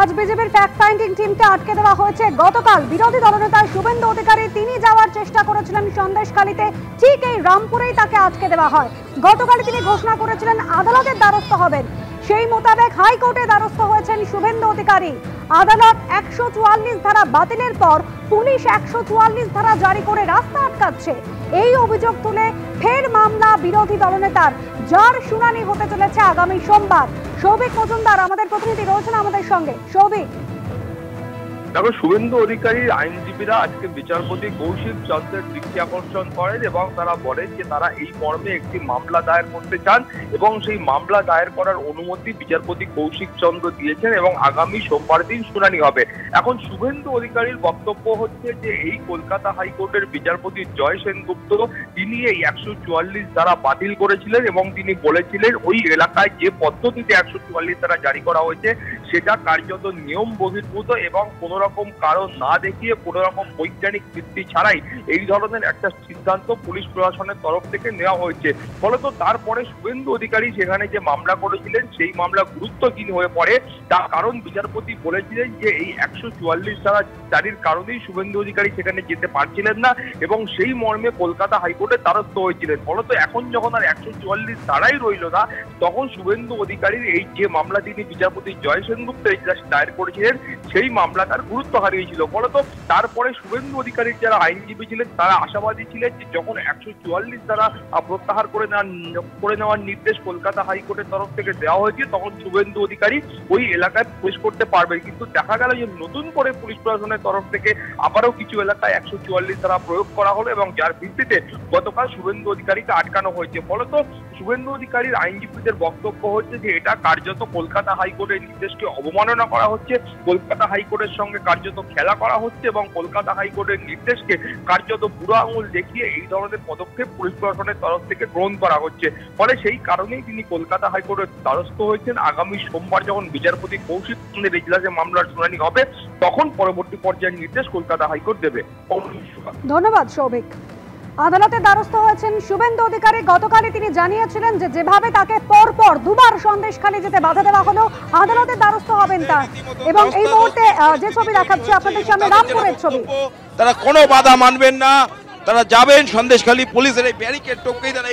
আজ বিজেপির fact finding টিমকে আটকে দেওয়া হয়েছে। গতকাল বিরোধী দলনেতা শুভেন্দু অধিকারী তিনি যাওয়ার চেষ্টা করেছিলেন সন্দেশখালীতে, ঠিক এই রামপুরেই তাকে আটকে দেওয়া হয়। গতকাল তিনি ঘোষণা করেছিলেন আদালতের দ্বারস্থ হবেন, সেই মোতাবেক হাইকোর্টে দ্বারস্থ হয়েছেন শুভেন্দু অধিকারী। আদালত 144 ধারা বাতিলের পর পুলিশ 144 ধারা জারি করে রাস্তা আটকাচ্ছে, এই অভিযোগ তুলে ফের মামলা বিরোধী দলনেতার, যার শুনানি হতে চলেছে আগামী সোমবার। সৌভিক মজুমদার আমাদের প্রতিনিধি রয়েছেন আমাদের সঙ্গে। সৌভিক, দেখো, শুভেন্দু অধিকারীর আইনজীবীরা আজকে বিচারপতি কৌশিক চন্দ্রের দৃষ্টি আকর্ষণ করেন এবং তারা বলেন যে তারা এই মর্মে একটি মামলা দায়ের করতে চান এবং সেই মামলা দায়ের করার অনুমতি বিচারপতি কৌশিক চন্দ্র দিয়েছেন এবং আগামী সোমবার দিন শুনানি হবে। এখন শুভেন্দু অধিকারীর বক্তব্য হচ্ছে যে এই কলকাতা হাইকোর্টের বিচারপতি জয় সেনগুপ্ত তিনি এই 144 ধারা বাতিল করেছিলেন এবং তিনি বলেছিলেন ওই এলাকায় যে পদ্ধতিতে 144 ধারা জারি করা হয়েছে সেটা কার্যত নিয়ম বহির্ভূত এবং কোনো রকম কারণ না দেখিয়ে কোনো রকম বৈজ্ঞানিক ভিত্তি ছাড়াই এই ধরনের একটা সিদ্ধান্ত পুলিশ প্রশাসনের তরফ থেকে নেওয়া হয়েছে। ফলত তারপরে শুভেন্দু অধিকারী সেখানে যে মামলা করেছিলেন সেই মামলা গুরুত্বহীন হয়ে পড়ে, তার কারণ বিচারপতি বলেছিলেন যে এই 144 ধারা জারির কারণেই শুভেন্দু অধিকারী সেখানে যেতে পারছিলেন না এবং সেই মর্মে কলকাতা হাইকোর্টে দ্বারস্থ হয়েছিলেন। ফলত এখন যখন আর 144 ধারাই রইল না, তখন শুভেন্দু অধিকারীর এই যে মামলা তিনি বিচারপতি জয় সেনগুপ্ত দায়ের করেছিলেন সেই মামলাটার গুরুত্ব হারিয়েছিল। ফলত তারপরে শুভেন্দু অধিকারীর যারা আইনজীবী ছিলেন তারা আশাবাদী ছিলেন যে যখন 144 ধারা প্রত্যাহার করে নেওয়ার নির্দেশ কলকাতা হাইকোর্টের তরফ থেকে দেওয়া হয়েছে তখন শুভেন্দু অধিকারী ওই এলাকায় প্রবেশ করতে পারবেন। কিন্তু দেখা গেল যে নতুন করে পুলিশ প্রশাসনের তরফ থেকে আবারও কিছু এলাকায় 144 ধারা প্রয়োগ করা হলো এবং যার ভিত্তিতে গতকাল শুভেন্দু অধিকারীকে আটকানো হয়েছে। ফলত শুভেন্দু অধিকারীর আইনজীবীদের বক্তব্য হচ্ছে যে এটা কার্যত কলকাতা হাইকোর্টের নির্দেশকে অবমাননা করা হচ্ছে, কলকাতা হাইকোর্টের সঙ্গে কার্যত খেলা করা হচ্ছে এবং কলকাতা হাইকোর্টের নির্দেশকে কার্যত বুড়ো আঙুল দেখিয়ে এই ধরনের পদক্ষেপ পুলিশ প্রশাসনের তরফ থেকে গ্রহণ করা হচ্ছে। ফলে সেই কারণেই তিনি কলকাতা হাইকোর্টের দ্বারস্থ হয়েছেন। আগামী সোমবার যখন বিচারপতি কৌশিক চন্দ্রের এজলাসে মামলার শুনানি হবে তখন পরবর্তী পর্যায়ের নির্দেশ কলকাতা হাইকোর্ট দেবে। ধন্যবাদ সৌভিক। আদালতে দ্বারস্থ হয়েছেন শুভেন্দু অধিকারী। গতকালই তিনি জানিয়েছিলেন যে যেভাবে তাকে পরপর দুবার সন্দেশখালী যেতে বাধা দেওয়া হলো, আদালতের দ্বারস্থ হবেন তার। এবং এই মুহূর্তে যে ছবি দেখাচ্ছি আপনাদের সামনে রামপুরের ছবি, তারা কোনো বাধা মানবেন না, তারা যাবেন সন্দেশখালী। পুলিশের এই ব্যারিকেড টপকেই তারা